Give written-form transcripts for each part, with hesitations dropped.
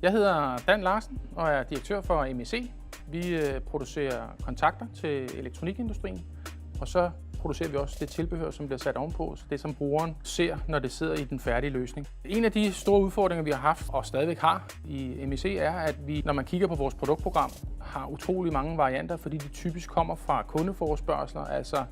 Jeg hedder Dan Larsen og er direktør for MEC. Vi producerer kontakter til elektronikindustrien, og så producerer vi også det tilbehør, som bliver sat ovenpå, så det som brugeren ser, når det sidder i den færdige løsning. En af de store udfordringer, vi har haft og stadigvæk har i MEC, er, at vi, når man kigger på vores produktprogram, har utrolig mange varianter, fordi de typisk kommer fra kundeforespørgsler. Altså,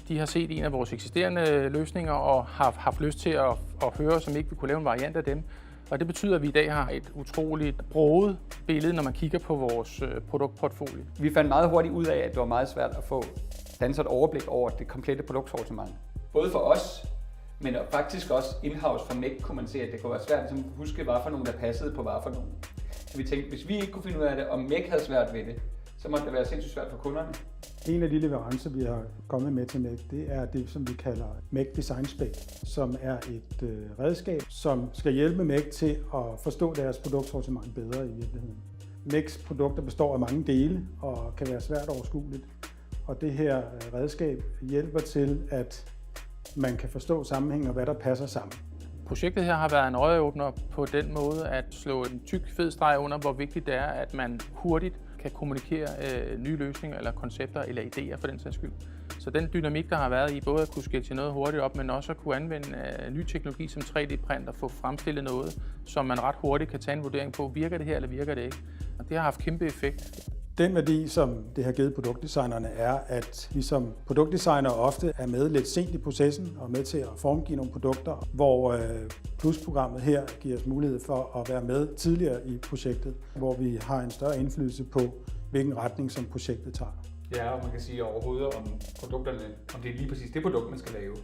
de har set en af vores eksisterende løsninger og har haft lyst til at høre, som ikke vi kunne lave en variant af dem. Og det betyder, at vi i dag har et utroligt broget billede, når man kigger på vores produktportfolio. Vi fandt meget hurtigt ud af, at det var meget svært at få dannet et overblik over det komplette produktsortiment. Både for os, men faktisk også in-house for MEC kunne man se, at det kunne være svært at huske, hvad for nogen, der passede på hvad for nogen. Så vi tænkte, hvis vi ikke kunne finde ud af det, og MEC havde svært ved det, så måtte det være sindssygt svært for kunderne. En af de leverancer, vi har kommet med til MEC, det er det, som vi kalder MEC Design Spec, som er et redskab, som skal hjælpe MEC til at forstå deres produktsortiment bedre i virkeligheden. MECs produkter består af mange dele og kan være svært overskueligt, og det her redskab hjælper til, at man kan forstå sammenhængen og hvad der passer sammen. Projektet her har været en øjeåbner på den måde at slå en tyk fed streg under, hvor vigtigt det er, at man hurtigt kan kommunikere nye løsninger eller koncepter eller idéer for den sags skyld. Så den dynamik, der har været i både at kunne skælde noget hurtigt op, men også at kunne anvende ny teknologi som 3D-print og få fremstillet noget, som man ret hurtigt kan tage en vurdering på, virker det her eller virker det ikke. Og det har haft kæmpe effekt. Den værdi, som det har givet produktdesignerne, er, at vi som produktdesignere ofte er med lidt sent i processen og med til at formgive nogle produkter, hvor Plus-programmet her giver os mulighed for at være med tidligere i projektet, hvor vi har en større indflydelse på, hvilken retning som projektet tager. Ja, og man kan sige overhovedet om produkterne, om det er lige præcis det produkt, man skal lave.